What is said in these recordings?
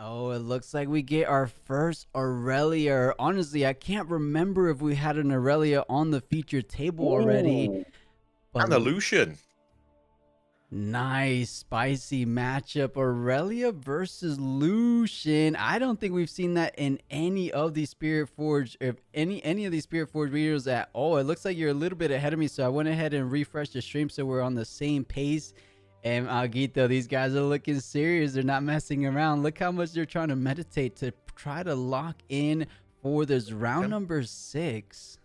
Oh, it looks like we get our first Irelia. Honestly, I can't remember if we had an Irelia on the feature table already, Ooh, but and a Lucian. nice, spicy matchup. Irelia versus Lucian. I don't think we've seen that in any of these Spirit Forge, if any of these Spirit Forge videos at all. It looks like you're a little bit ahead of me, so I went ahead and refreshed the stream so we're on the same pace. And Aguito, these guys are looking serious. They're not messing around. Look how much they're trying to meditate to try to lock in for this round Okay. number 6.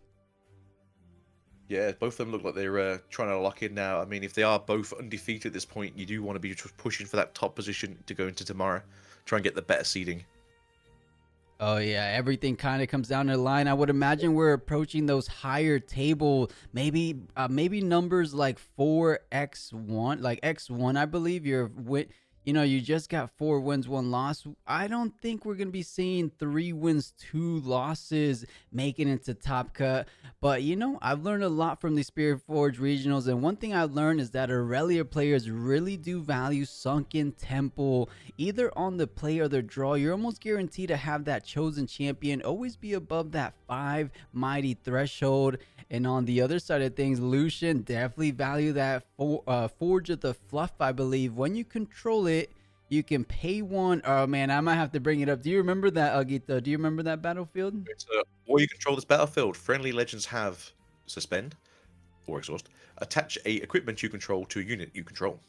Yeah, both of them look like they're trying to lock in now. I mean, if they are both undefeated at this point, you do want to be just pushing for that top position to go into tomorrow. Try and get the better seeding. Oh yeah, everything kind of comes down to the line. I would imagine we're approaching those higher table, maybe numbers like 4x1, like x1. I believe you just got 4 wins, 1 loss. I don't think we're gonna be seeing 3 wins, 2 losses making it to top cut. But I've learned a lot from the Spirit Forge regionals, and one thing I've learned is that Irelia players really do value Sunken Temple either on the play or the draw. You're almost guaranteed to have that chosen champion always be above that 5 mighty threshold. And on the other side of things, Lucian definitely value that Forge of the Fluff. I believe when you control it, you can pay 1. Oh man, I might have to bring it up. Do you remember that, Agito? Do you remember that battlefield? Or you control this battlefield. Friendly legends have suspend or exhaust. Attach a equipment you control to a unit you control.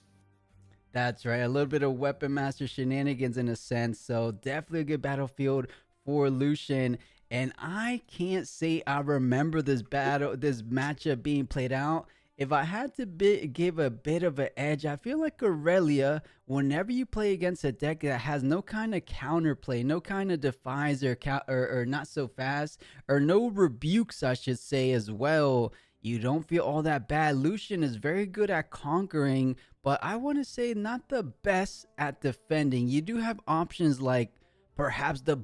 That's right. A little bit of weapon master shenanigans in a sense. So definitely a good battlefield for Lucian. And I can't say I remember this matchup being played out. If I had to give a bit of an edge, I feel like Irelia, whenever you play against a deck that has no kind of counterplay, no kind of defies or not so fast, or no rebukes, I should say, as well, you don't feel all that bad. Lucian is very good at conquering, but I want to say not the best at defending. You do have options like perhaps the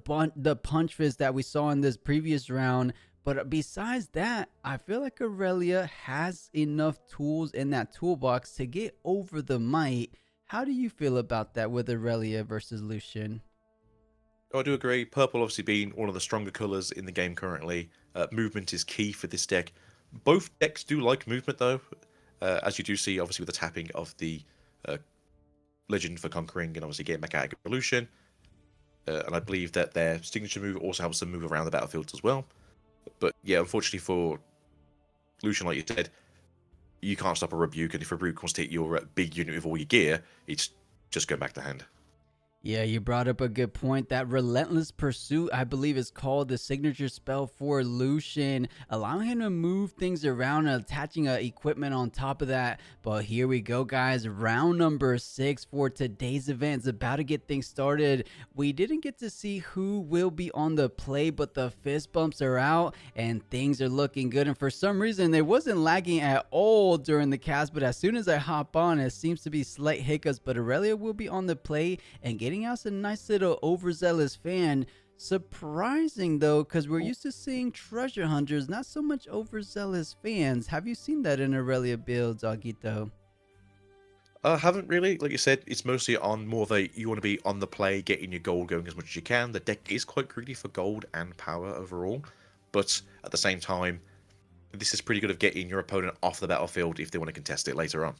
punch fist that we saw in this previous round, but besides that, I feel like Aurelia has enough tools in that toolbox to get over the might. How do you feel about that with Aurelia versus Lucian? Oh, I do agree. Purple obviously being one of the stronger colours in the game currently. Movement is key for this deck. Both decks do like movement though, as you do see obviously with the tapping of the uh, Legend for Conquering and obviously getting back out of Evolution. And I believe that their signature move also helps them move around the battlefields as well. But yeah, unfortunately for Lucian, like you said, you can't stop a rebuke, and if a rebuke wants to hit your big unit with all your gear, it's just going back to hand. Yeah, you brought up a good point. That Relentless Pursuit, I believe, is called the signature spell for Lucian, allowing him to move things around and attaching equipment on top of that. But here we go, guys. Round number 6 for today's event is about to get things started. We didn't get to see who will be on the play, but the fist bumps are out and things are looking good. And for some reason, it wasn't lagging at all during the cast, but as soon as I hop on, it seems to be slight hiccups. But Aurelia will be on the play and getting out a nice little overzealous fan. Surprising though, because we're used to seeing treasure hunters, not so much overzealous fans. Have you seen that in Aurelia builds, Agito? I haven't really, like you said, it's mostly on more of a you want to be on the play, getting your gold going as much as you can. The deck is quite greedy for gold and power overall, but at the same time, this is pretty good at getting your opponent off the battlefield if they want to contest it later on.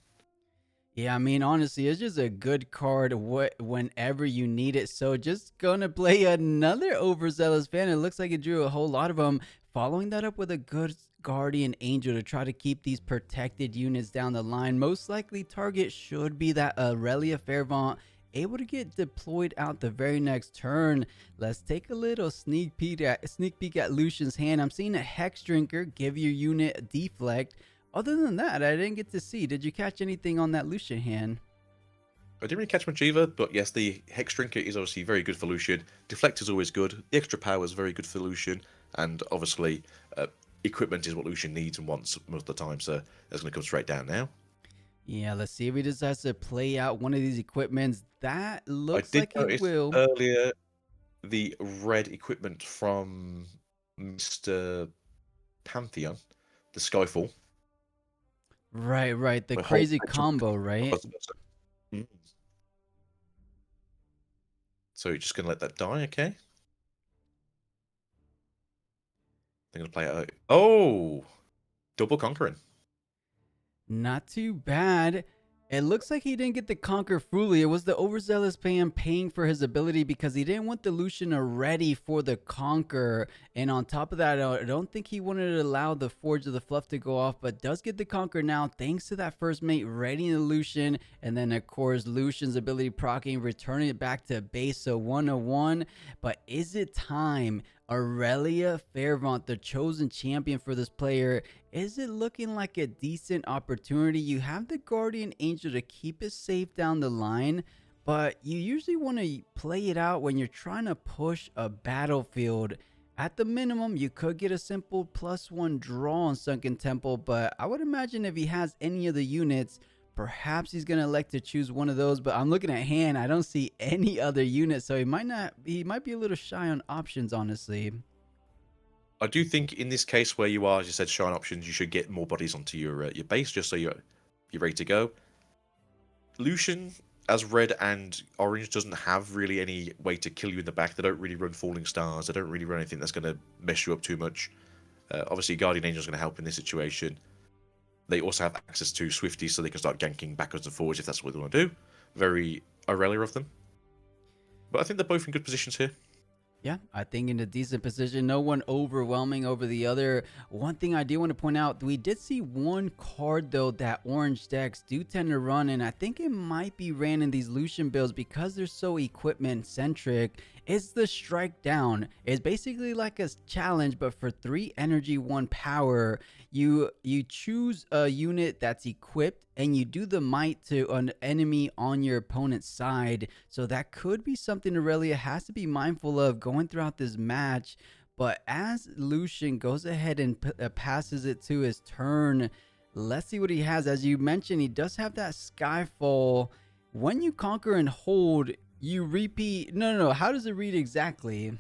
Yeah, I mean, honestly, it's just a good card whenever you need it. So just gonna play another overzealous fan. It looks like it drew a whole lot of them. Following that up with a good guardian angel to try to keep these protected units down the line. Most likely target should be that Aurelia Fairvaunt, able to get deployed out the very next turn. Let's take a little sneak peek at Lucian's hand. I'm seeing a Hex Drinker give your unit a deflect. Other than that, I didn't get to see. Did you catch anything on that Lucian hand? I didn't really catch much either, but yes, the Hex Drinker is obviously very good for Lucian. Deflect is always good. The extra power is very good for Lucian, and obviously, equipment is what Lucian needs and wants most of the time, so that's going to come straight down now. Yeah, let's see if he decides to play out one of these equipments. That I looks did like he notice will. earlier the red equipment from Mr. Pantheon, the Skyfall. Right. The The whole crazy combo, right? Mm. So you're just going to let that die, okay? They're going to play it. Oh! Double conquering. Not too bad. It looks like he didn't get to conquer fully. It was the overzealous fan paying for his ability because he didn't want the Lucian ready for the conquer. And on top of that, I don't think he wanted to allow the Forge of the Fluff to go off, but does get the conquer now thanks to that first mate readying the Lucian. And then, of course, Lucian's ability proccing, returning it back to base. So 101. But is it time? Irelia Fairvont, the chosen champion for this player, is it looking like a decent opportunity? You have the Guardian Angel to keep it safe down the line, but you usually want to play it out when you're trying to push a battlefield. At the minimum, you could get a simple +1 draw on Sunken Temple, but I would imagine if he has any of the units, perhaps he's going to elect to choose one of those. But I'm looking at hand, I don't see any other units, so he might be a little shy on options, honestly. I do think in this case where you are, as you said, shine options, you should get more bodies onto your base just so you're ready to go. Lucian, as red and orange, doesn't have really any way to kill you in the back. They don't really run falling stars. They don't really run anything that's going to mess you up too much. Obviously, Guardian Angel is going to help in this situation. They also have access to Swifties, so they can start ganking backwards and forwards if that's what they want to do. Very Irelia of them. But I think they're both in good positions here. Yeah, I think in a decent position. No one overwhelming over the other. One thing I do want to point out, we did see one card though that orange decks do tend to run, and I think it might be ran in these Lucian builds because they're so equipment centric. It's the Strike Down. It's basically like a challenge, but for 3 energy, 1 power. You choose a unit that's equipped and you do the might to an enemy on your opponent's side. So that could be something Aurelia has to be mindful of going throughout this match. But as Lucian goes ahead and passes it to his turn, let's see what he has. As you mentioned, he does have that Skyfall. When you conquer and hold, you repeat. No. How does it read exactly?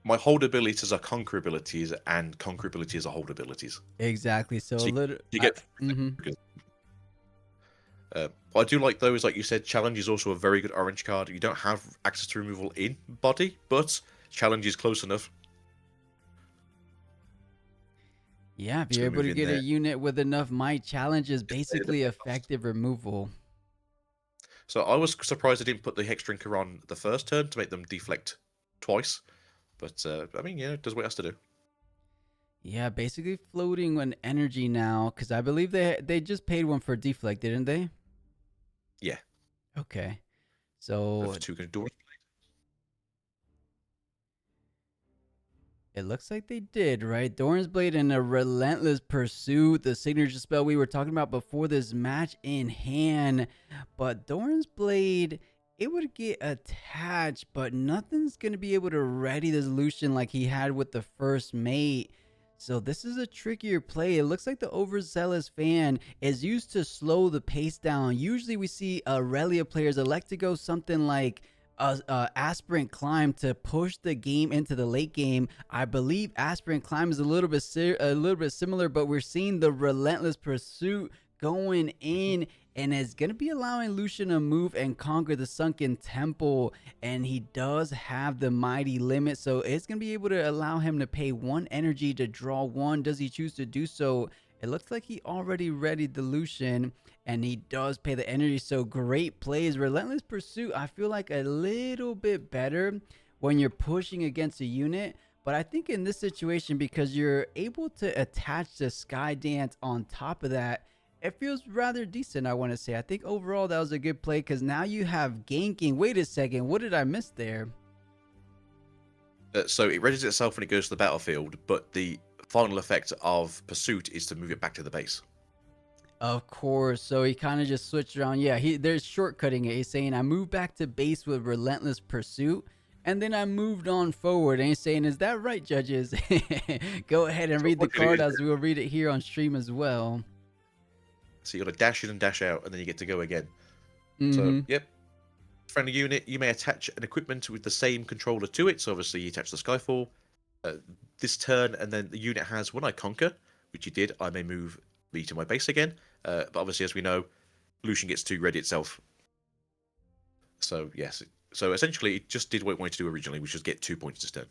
My hold abilities are conquer abilities, and conquer abilities are hold abilities. Exactly. So So a little. you get. Mm-hmm. What I do like though is, like you said, challenge is also a very good orange card. You don't have access to removal in body, but challenge is close enough. Yeah, if Just you're gonna able move to in get a there. unit with enough might, challenge is basically effective removal. So I was surprised I didn't put the Hex Drinker on the first turn to make them deflect twice. But I mean, yeah, it does what it has to do. Yeah, basically floating on energy now, because I believe they just paid one for deflect, didn't they? Yeah, Okay, for so two can do. it looks like they did, right? Doran's Blade and a Relentless Pursuit, the signature spell we were talking about before this match in hand. But Doran's Blade, it would get attached, but nothing's going to be able to ready this Lucian like he had with the first mate. So this is a trickier play. It looks like the overzealous fan is used to slow the pace down. Usually we see Aurelia players elect to go something like aspirant climb to push the game into the late game. I believe aspirant climb is a little bit similar, but we're seeing the relentless pursuit going in, and it's gonna be allowing Lucian to move and conquer the sunken temple. And he does have the mighty limit, so it's gonna be able to allow him to pay 1 energy to draw 1. Does he choose to do so? It looks like he already readied the Lucian, and he does pay the energy. So great plays. Relentless Pursuit, I feel like a little bit better when you're pushing against a unit. But I think in this situation, because you're able to attach the Sky Dance on top of that, it feels rather decent, I want to say. I think overall that was a good play because now you have ganking. Wait a second, what did I miss there? So it readies itself when it goes to the battlefield, but the final effect of pursuit is to move it back to the base. Of course. So he kind of just switched around. Yeah, there's shortcutting it. He's saying I moved back to base with Relentless Pursuit, and then I moved on forward. And he's saying, is that right, judges? Go ahead and So read the what it card is, as we'll read it here on stream as well. so you got to dash in and dash out, and then you get to go again. So Mm-hmm. yep, friendly unit. You may attach an equipment with the same controller to it. So obviously you attach the Skyfall this turn, and then the unit has when I conquer, which you did. I may move me to my base again. But obviously, as we know, Lucian gets to ready itself. So yes, So essentially, it just did what it wanted to do originally, which was get 2 points this turn.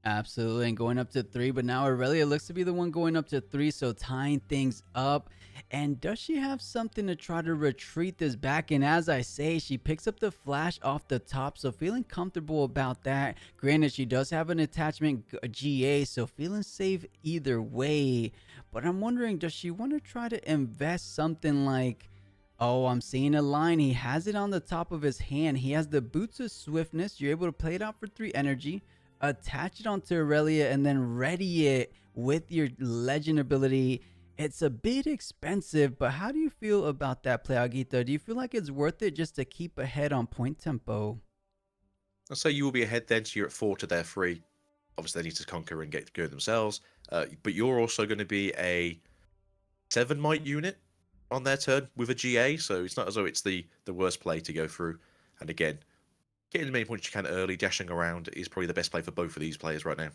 Absolutely, and going up to 3, but now Aurelia looks to be the one going up to 3, so tying things up. And does she have something to try to retreat this back? And as I say, she picks up the flash off the top, so feeling comfortable about that. Granted, she does have an attachment GA, so feeling safe either way. But I'm wondering, does she want to try to invest something like... Oh, I'm seeing a line. He has it on the top of his hand. He has the Boots of Swiftness. You're able to play it out for 3 energy, attach it onto Irelia, and then ready it with your legend ability. It's a bit expensive, but how do you feel about that play, Agita? Do you feel like it's worth it just to keep ahead on point tempo? I'll say you will be ahead then, so you're at 4 to their 3. Obviously, they need to conquer and get good themselves. But you're also going to be a 7 might unit on their turn with a GA, so it's not as though it's the worst play to go through. And again, getting as many points you can early, dashing around is probably the best play for both of these players right now.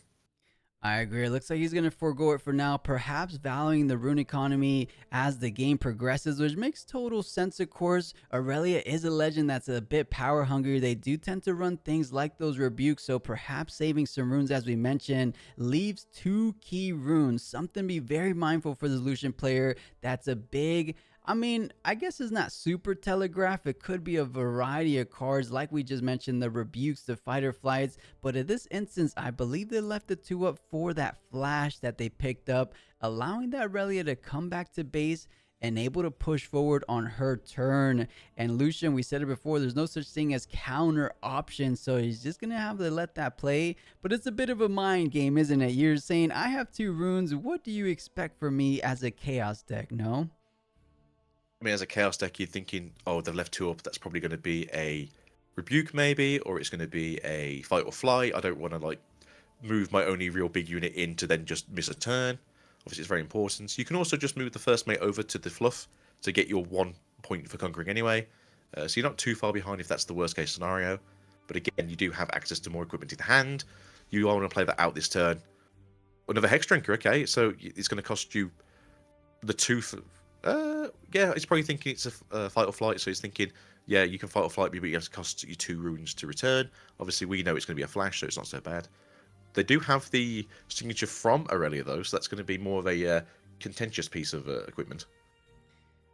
I agree. It looks like he's going to forego it for now, perhaps valuing the rune economy as the game progresses, which makes total sense, of course. Irelia is a legend that's a bit power hungry. They do tend to run things like those rebukes, so perhaps saving some runes, as we mentioned, leaves 2 key runes. Something to be very mindful for the Lucian player. That's a big... I mean, I guess it's not super telegraph. It could be a variety of cards, like we just mentioned, the rebukes, the fighter flights. But in this instance, I believe they left the 2 up for that flash that they picked up, allowing that Aurelia to come back to base and able to push forward on her turn. And Lucian, we said it before, there's no such thing as counter options, so he's just gonna have to let that play. But it's a bit of a mind game, isn't it? You're saying, I have 2 runes, what do you expect from me as a chaos deck? No? I mean, as a chaos deck, you're thinking, oh, they've left 2 up. That's probably going to be a rebuke, maybe, or it's going to be a fight or flight. I don't want to like move my only real big unit in to then just miss a turn. Obviously, it's very important. So you can also just move the first mate over to the fluff to get your 1 point for conquering anyway. So you're not too far behind if that's the worst case scenario. But again, you do have access to more equipment in the hand. You want to play that out this turn. Another Hex Drinker, okay. So it's going to cost you the 2 for, yeah, he's probably thinking it's a fight or flight, so he's thinking, yeah, you can fight or flight me, but you have to cost you 2 runes to return. Obviously, we know it's going to be a flash, so it's not so bad. They do have the signature from Irelia, though, so that's going to be more of a contentious piece of equipment.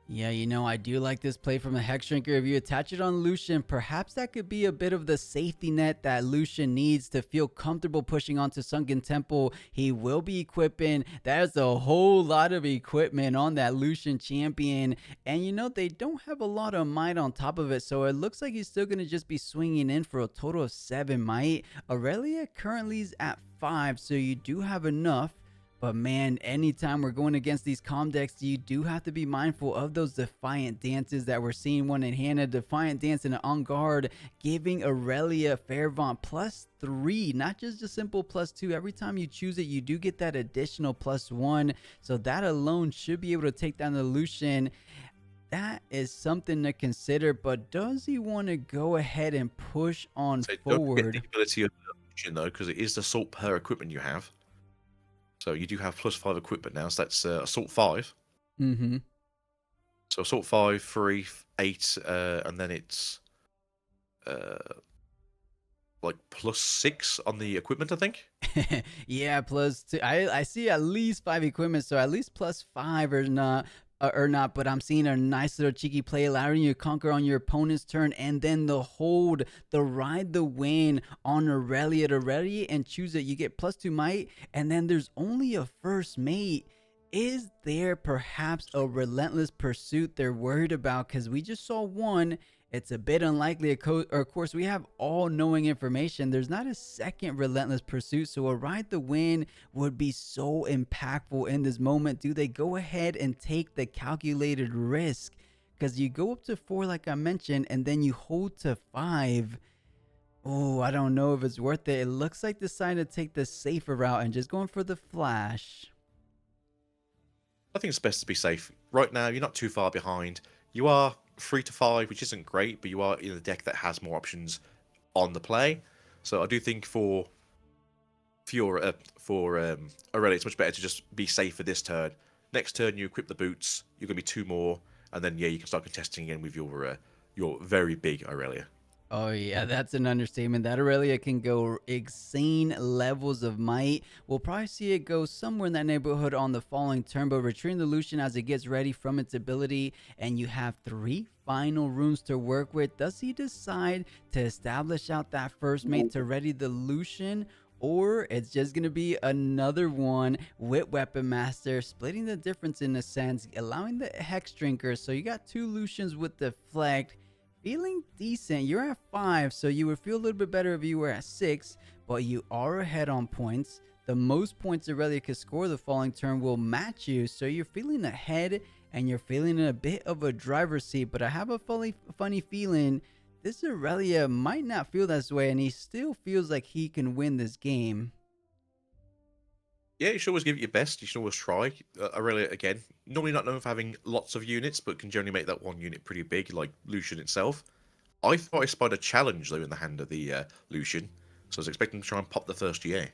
Yeah, you know, I do like this play from the Hex Shrinker. If you attach it on Lucian, perhaps that could be a bit of the safety net that Lucian needs to feel comfortable pushing onto Sunken Temple. He will be equipping. There's a whole lot of equipment on that Lucian champion. And you know, they don't have a lot of might on top of it, so it looks like he's still going to just be swinging in for a total of 7 might. Aurelia currently is at 5, so you do have enough. But man, anytime we're going against these calm decks, you do have to be mindful of those Defiant Dances that we're seeing. One in hand, a Defiant Dance and an On Guard, giving Aurelia Fairvont +3, not just a simple +2. Every time you choose it, you do get that additional +1. So that alone should be able to take down the Lucian. That is something to consider, but does he want to go ahead and push on So don't forget forward? the ability of illusion, though, because it is the assault per equipment you have. So you do have +5 equipment now, so that's assault 5. Mm-hmm. So assault 5, 3, 8, and then it's uh, like +6 on the equipment, I think. Yeah, +2. I see at least 5 equipment, so at least +5 or not, but I'm seeing a nice little cheeky play, allowing you to conquer on your opponent's turn, and then the hold, the ride the win on Aurelia to ready and choose it. You get +2 might, and then there's only a first mate. Is there perhaps a relentless pursuit they're worried about? Because we just saw one. It's a bit unlikely. Of course, we have all knowing information. There's not a second relentless pursuit. So a ride the win would be so impactful in this moment. Do they go ahead and take the calculated risk? Because you go up to 4, like I mentioned, and then you hold to 5. Oh, I don't know if it's worth it. It looks like deciding to take the safer route and just going for the flash. I think it's best to be safe. Right now, you're not too far behind. You are 3 to 5, which isn't great, but you are in a deck that has more options on the play. So I do think for Aurelia, it's much better to just be safe for this turn. Next turn, you equip the boots. You're going to be 2 more, and then yeah, you can start contesting again with your very big Irelia. Oh yeah, that's an understatement. That Aurelia can go insane levels of might. We'll probably see it go somewhere in that neighborhood on the following turn, but retreating the Lucian as it gets ready from its ability, and you have three final runes to work with. Does he decide to establish out that first mate to ready the Lucian? Or it's just gonna be another one with Weapon Master, splitting the difference in a sense, allowing the Hex Drinker. So you got two Lucians with Deflect. Feeling decent. You're at 5, so you would feel a little bit better if you were at 6, but you are ahead on points. The most points Aurelia could score the following turn will match you, so you're feeling ahead and you're feeling in a bit of a driver's seat. But I have a funny feeling this Aurelia might not feel this way, and he still feels like he can win this game. Yeah, you should always give it your best. You should always try. Irelia, again, normally not known for having lots of units, but can generally make that one unit pretty big, like Lucian itself. I thought I spied a challenge, though, in the hand of the Lucian, so I was expecting to try and pop the first GA.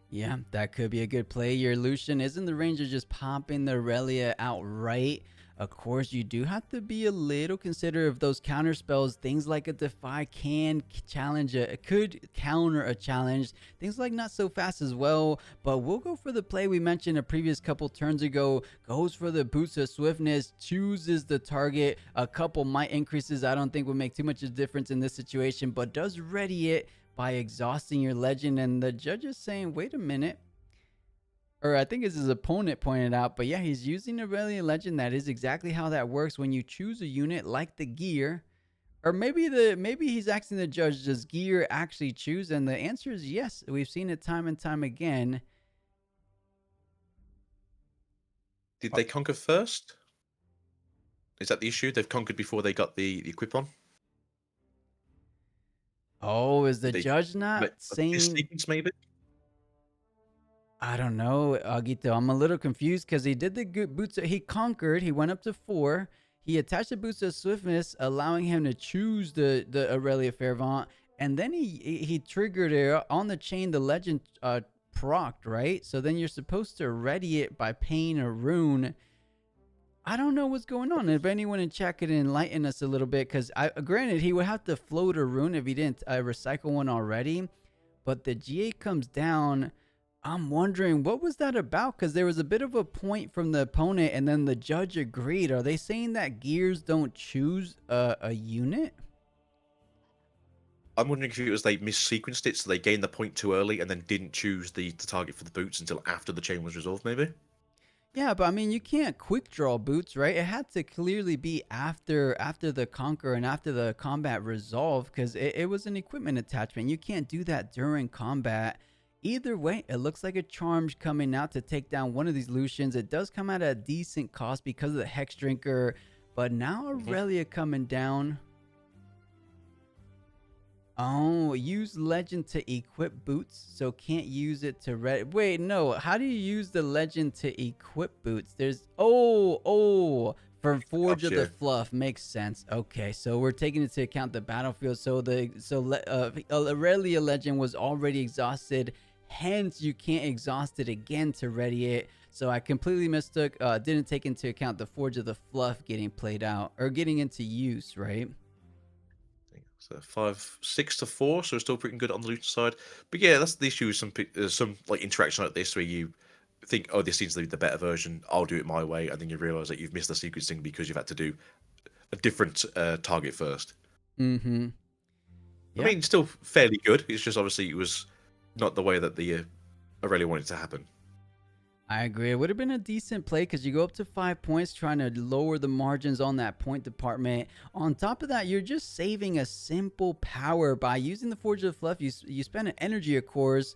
Yeah, that could be a good play. Your Lucian is in the range of just popping the Aurelia outright. Of course, you do have to be a little considerate of those counter spells. Things like a Defy can challenge could counter a challenge. Things like not so fast as well. But we'll go for the play we mentioned a previous couple turns ago. Goes for the Boots of Swiftness, chooses the target. A couple might increases. I don't think would make too much of a difference in this situation, but does ready it by exhausting your legend. And the judge is saying, wait a minute. Or I think as his opponent pointed out, but yeah, he's using Irelia Legend. That is exactly how that works when you choose a unit like the gear. Or maybe he's asking the judge, does gear actually choose? And the answer is yes. We've seen it time and time again. Did they conquer first? Is that the issue? They've conquered before they got the equip on? Oh, is the Did they judge not this saying? sequence, maybe? I don't know, Agito. I'm a little confused because he did the good boots. He conquered. He went up to 4. He attached the boots of swiftness, allowing him to choose the Aurelia Fairvant, and then he triggered it on the chain. The legend procced, right? So then you're supposed to ready it by paying a rune. I don't know what's going on. If anyone in chat could enlighten us a little bit, because I granted he would have to float a rune if he didn't recycle one already, but the GA comes down. I'm wondering what was that about, because there was a bit of a point from the opponent and then the judge agreed. Are they saying that gears don't choose a unit? I'm wondering if it was they missequenced it, so they gained the point too early and then didn't choose the target for the boots until after the chain was resolved, maybe? Yeah, but I mean, you can't quick draw boots, right? It had to clearly be after the conquer and after the combat resolve, because it was an equipment attachment. You can't do that during combat. Either way, it looks like a charm's coming out to take down one of these Lucians. It does come at a decent cost because of the Hex Drinker, but now Aurelia coming down. Oh, use legend to equip boots, so can't use it to wait, no. How do you use the legend to equip boots? There's from Forge of the Gotcha. Fluff makes sense. Okay, so we're taking into account the battlefield. So Aurelia legend was already exhausted, hence you can't exhaust it again to ready it. So I completely mistook. Didn't take into account the Forge of the Fluff getting played out or getting into use, right? So 6 to 4, so still pretty good on the Lucian side. But yeah, that's the issue with some like interaction like this where you think, oh, this seems to be the better version. I'll do it my way, and then you realize that you've missed the sequencing because you've had to do a different target first. Mm-hmm. I Yeah. mean, still fairly good. It's just obviously it was not the way that the Aurelia wanted to happen. I agree. It would have been a decent play because you go up to 5 points trying to lower the margins on that point department. On top of that, you're just saving a simple power by using the Forge of the Fluff. You spend an energy, of course,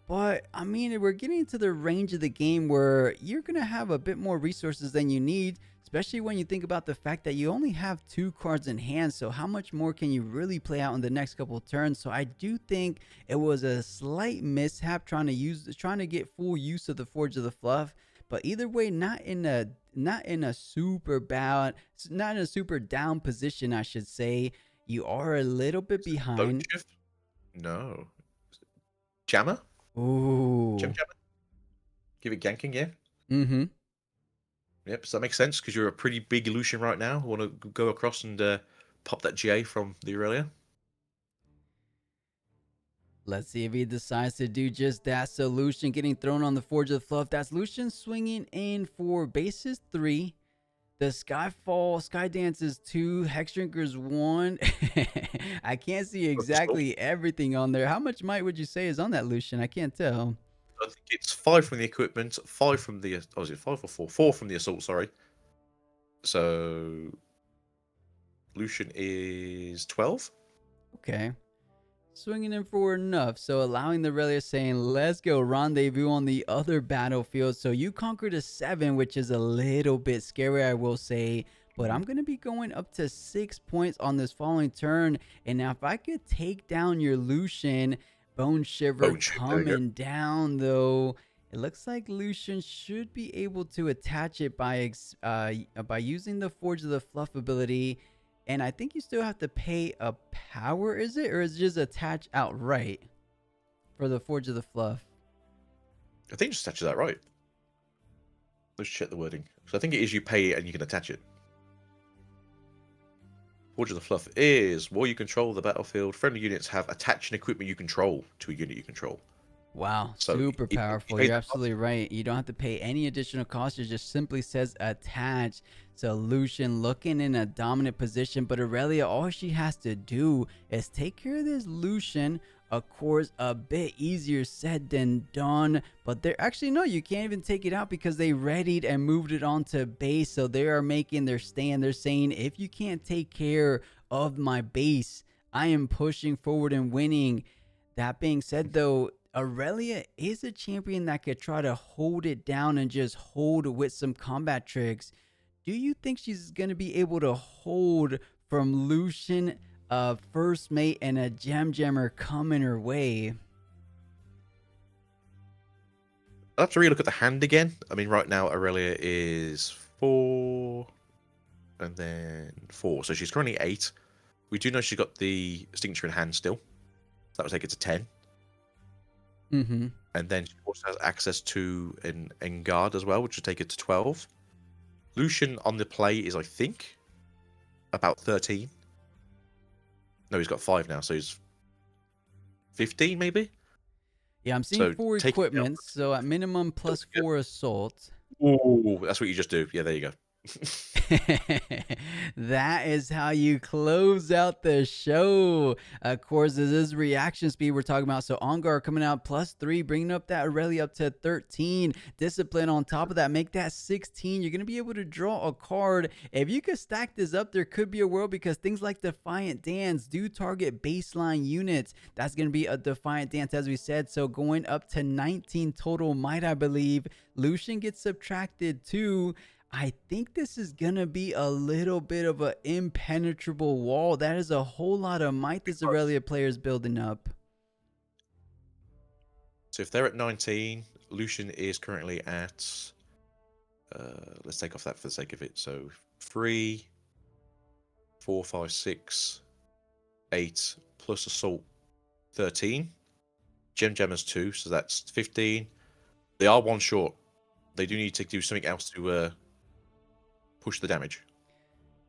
but I mean, we're getting to the range of the game where you're going to have a bit more resources than you need, especially when you think about the fact that you only have 2 cards in hand. So how much more can you really play out in the next couple of turns? So I do think it was a slight mishap trying to get full use of the Forge of the Fluff. But either way, not in a super bad, not in a super down position, I should say. You are a little bit Bone behind. shift? No. Jammer? Gem Ooh. jammer? Give it ganking, yeah. Mm-hmm. Yep, so that makes sense because you're a pretty big Lucian right now. Want to go across and pop that GA from the Aurelia? Let's see if he decides to do just that. So Lucian getting thrown on the Forge of the Fluff. That's Lucian swinging in for bases 3. The Skyfall, Skydance is 2, Hex Drinkers 1. I can't see exactly everything on there. How much might would you say is on that, Lucian? I can't tell. I think it's 5 from the equipment, 5 from the. Oh, is it 5 or 4? 4 from the assault, sorry. So. Lucian is 12. Okay. Swinging in for enough, so allowing the Irelia saying, let's go rendezvous on the other battlefield. So you conquered a 7, which is a little bit scary, I will say. But I'm going to be going up to 6 points on this following turn. And now if I could take down your Lucian, Bone Shiver coming down though. It looks like Lucian should be able to attach it by using the Forge of the Fluff ability. And I think you still have to pay a power, is it? Or is it just attached outright for the Forge of the Fluff? I think it just attaches that right. Let's check the wording. So I think it is you pay it and you can attach it. Forge of the Fluff is while you control the battlefield, friendly units have attaching equipment you control to a unit you control. Wow, So super powerful. You're absolutely right. You don't have to pay any additional cost. It just simply says attach. So Lucian looking in a dominant position, but Irelia, all she has to do is take care of this Lucian. Of course, a bit easier said than done, but they're actually, no, you can't even take it out because they readied and moved it onto base. So they are making their stand. They're saying, if you can't take care of my base, I am pushing forward and winning. That being said, though, Irelia is a champion that could try to hold it down and just hold with some combat tricks. Do you think she's going to be able to hold from Lucian, first mate, and a gem jammer coming her way? I'll have to relook at the hand again. I mean, right now, Irelia is 4 and then 4. So she's currently 8. We do know she's got the Extinction in hand still. That would take it to 10. Mm-hmm. And then she also has access to an Engard as well, which would take it to 12. Lucian on the play is, I think, about 13. No, he's got 5 now, so he's 15 maybe? Yeah, I'm seeing 4 equipments, so at minimum plus 4 assault. Ooh, that's what you just do. Yeah, there you go. That is how you close out the show. Of course, this is reaction speed we're talking about. So Ongar coming out plus 3, bringing up that Irelia up to 13. Discipline on top of that, make that 16. You're going to be able to draw a card. If you could stack this up, there could be a world, because things like Defiant Dance do target baseline units. That's going to be a Defiant Dance, as we said. So going up to 19 total might, I believe. Lucian gets subtracted too. I think this is going to be a little bit of an impenetrable wall. That is a whole lot of might this Irelia player is building up. So if they're at 19, Lucian is currently at... let's take off that for the sake of it. So 3, 4, 5, 6, 8, plus assault 13. Gem Jammers 2, so that's 15. They are 1 short. They do need to do something else to... push the damage.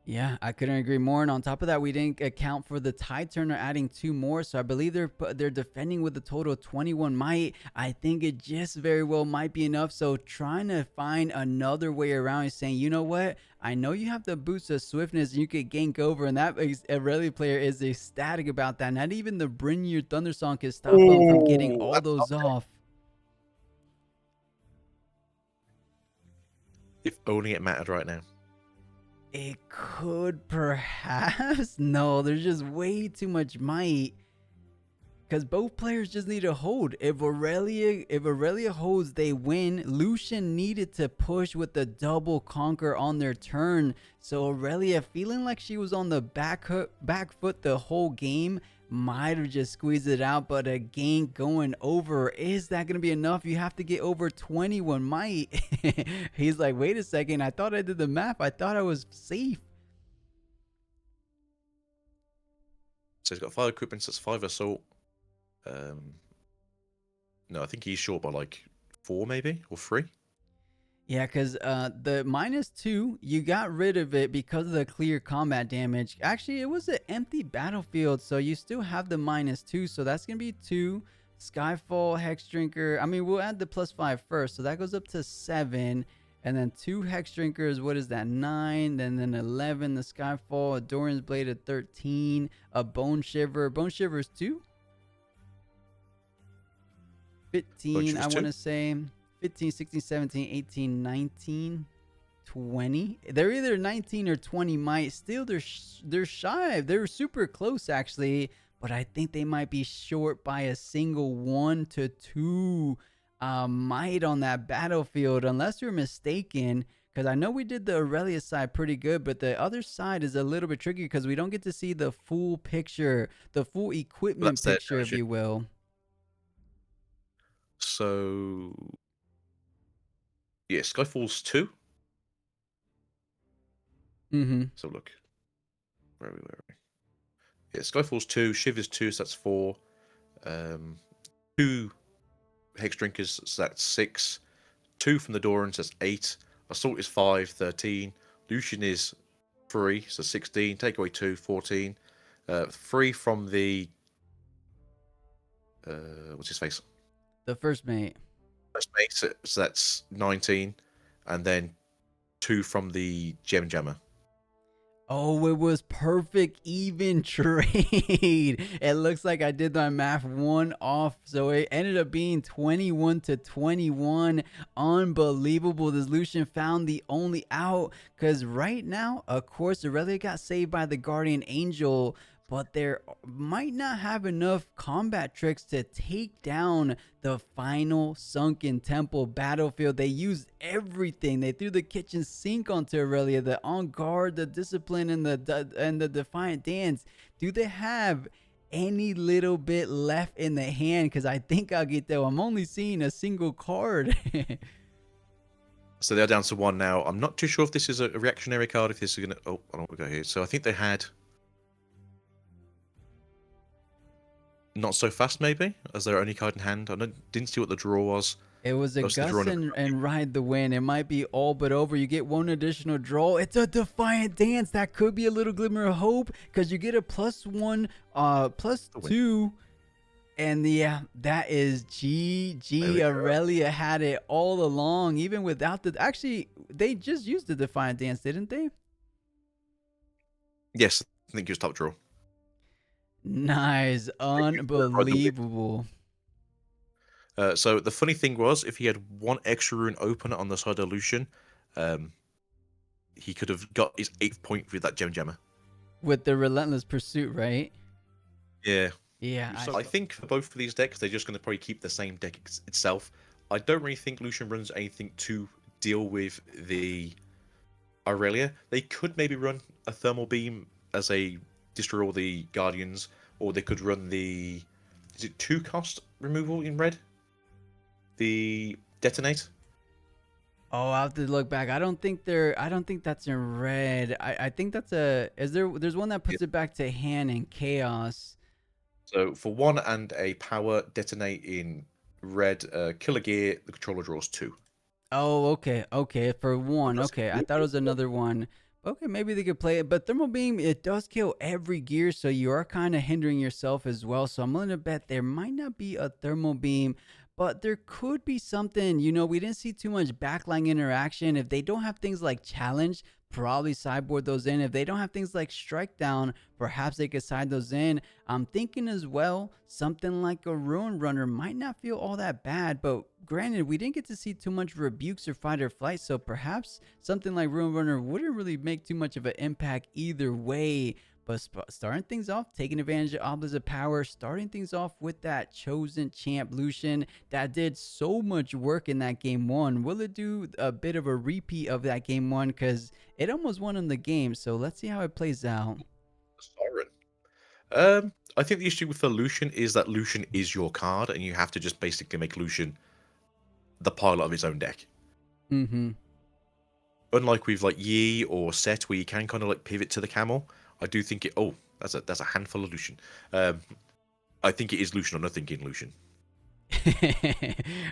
Yeah, I couldn't agree more. And on top of that, we didn't account for the Tide Turner adding 2 more. So I believe they're defending with a total of 21 might. I think it just very well might be enough. So trying to find another way around is saying, you know what? I know you have the boost of swiftness and you could gank over, and that Irelia player is ecstatic about that. Not even the Bring Your Thunder Song can stop them from getting all those off. If only it mattered right now. It could perhaps. No, there's just way too much might. Because both players just need to hold. If Irelia holds, they win. Lucian needed to push with the double conquer on their turn. So Irelia, feeling like she was on the back foot the whole game, might have just squeezed it out. But a gank going over, is that going to be enough? You have to get over 21 might. He's like, wait a second, I thought I did the math. I thought I was safe. So he's got 5 equipments, that's 5 assault. No, I think he's short by like 4 maybe, or 3. Yeah, because the -2, you got rid of it because of the clear combat damage. Actually, it was an empty battlefield, so you still have the -2. So that's gonna be 2. Skyfall, Hex Drinker. I mean, we'll add the +5 first, so that goes up to 7. And then 2 Hex Drinkers. What is that? 9. Then 11. The Skyfall, a Doran's Blade at 13. A Bone Shiver. Bone Shiver's 2. Bunch 15, of us I want too. to say. 15, 16, 17, 18, 19, 20. They're either 19 or 20 might. Still, they're shy. They're super close, actually. But I think they might be short by a single 1 to 2 might on that battlefield, unless you're mistaken. Because I know we did the Irelia side pretty good, but the other side is a little bit tricky because we don't get to see the full picture, the full But equipment that's their picture, if version. you will. So yeah, Skyfall's 2. Mm-hmm. So look, where are we? Yeah, Skyfall's 2, Shiver's 2, so that's 4. 2 Hex Drinkers, so that's 6. 2 from the Dorans, that's 8. Assault is 5, 13. Lucian is 3, so 16. Take away 2, 14. 3 from the what's his face? The first mate. First mate, so that's 19. And then 2 from the Gem Jammer. Oh, it was perfect even trade. It looks like I did my math one off. So it ended up being 21 to 21. Unbelievable. This Lucian found the only out. Because right now, of course, Irelia got saved by the Guardian Angel. But there might not have enough combat tricks to take down the final sunken temple battlefield. They used everything. They threw the kitchen sink onto Irelia, the on guard, the discipline, and the defiant dance. Do they have any little bit left in the hand? Because I think I'll get there. I'm only seeing a single card. So they're down to 1 now. I'm not too sure if this is a reactionary card, if this is going to... Oh, I don't want to go here. So I think they had... Not so fast, maybe, as their only card in hand. I didn't see what the draw was. It was a Most of the Gus draw and Ride the Wind. It might be all but over. You get one additional draw. It's a Defiant Dance. That could be a little glimmer of hope because you get a +1, +2. And yeah, that is GG. Irelia had it all along, even without the... Actually, they just used the Defiant Dance, didn't they? Yes, I think it was top draw. Nice. Unbelievable. So the funny thing was, if he had 1 extra rune open on the side of Lucian, he could have got his 8th point with that Gem Jammer. With the Relentless Pursuit, right? Yeah. Yeah. I think for both of these decks, they're just going to probably keep the same deck itself. I don't really think Lucian runs anything to deal with the Irelia. They could maybe run a Thermal Beam as a destroy all the Guardians, or they could run the... Is it 2 cost removal in red? The Detonate? Oh, I'll have to look back. I don't think that's in red. I think that's there's one that puts it back to hand in chaos. So for 1 and a power, Detonate in red, Killer Gear, the controller draws 2. Oh, okay. For 1, okay. I thought it was another one. Okay, maybe they could play it. But Thermal Beam, it does kill every gear, so you are kind of hindering yourself as well. So I'm willing to bet there might not be a Thermal Beam, but there could be something. We didn't see too much backline interaction. If they don't have things like challenge, probably sideboard those in. If they don't have things like strike down, perhaps they could side those in. I'm thinking as well, something like a Ruin Runner might not feel all that bad, but granted, we didn't get to see too much rebukes or fight or flight, so perhaps something like Ruin Runner wouldn't really make too much of an impact either way. But starting things off, taking advantage of Obelisk of Power, starting things off with that chosen champ Lucian that did so much work in that game 1. Will it do a bit of a repeat of that game 1? Because it almost won in the game, so let's see how it plays out. Siren. I think the issue with the Lucian is that Lucian is your card, and you have to just basically make Lucian the pilot of his own deck. Mm-hmm. Unlike with like Yi or Set, where you can kind of like pivot to the camel, I do think it... Oh, that's a handful of Lucian. I think it is Lucian or nothing in Lucian.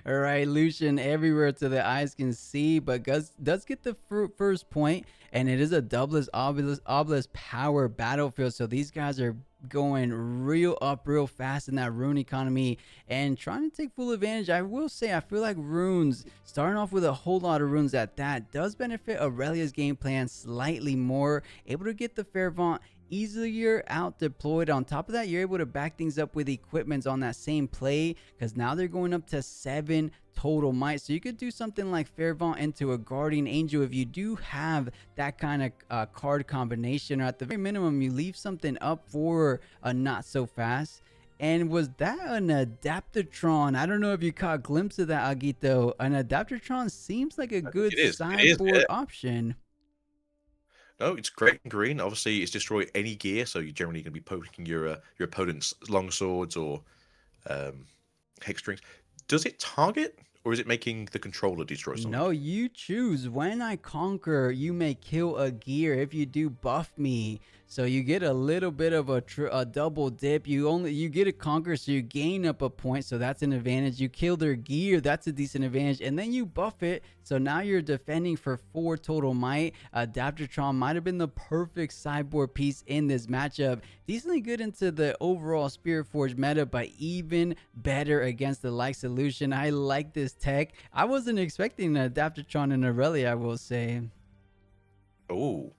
All right, Lucian everywhere to the eyes can see, but Gus does get the first point, and it is a doubless obelisk power battlefield. So these guys are going real up real fast in that rune economy and trying to take full advantage. I will say I feel like runes starting off with a whole lot of runes at that does benefit Irelia's game plan slightly more, able to get the Fairvaunt easier out deployed. On top of that, you're able to back things up with equipments on that same play because now they're going up to 7 total might. So you could do something like Fairvaunt into a Guardian Angel if you do have that kind of card combination, or at the very minimum you leave something up for a not so fast. And was that an Adaptatron? I don't know if you caught a glimpse of that, Agito. An Adaptatron seems like a I think good it is. It is, sideboard yeah. option. No, it's great and green. Obviously, it's destroy any gear, so you're generally going to be poking your opponent's long swords or hex strings. Does it target, or is it making the controller destroy something? No, you choose. When I conquer, you may kill a gear. If you do, buff me. So you get a little bit of a double dip. You get a conquer, so you gain up a point. So that's an advantage. You kill their gear, that's a decent advantage, and then you buff it. So now you're defending for 4 total might. Adaptatron might have been the perfect sideboard piece in this matchup. Decently good into the overall Spiritforged meta, but even better against the like solution. I like this tech. I wasn't expecting an Adaptatron in Irelia, I will say. Oh,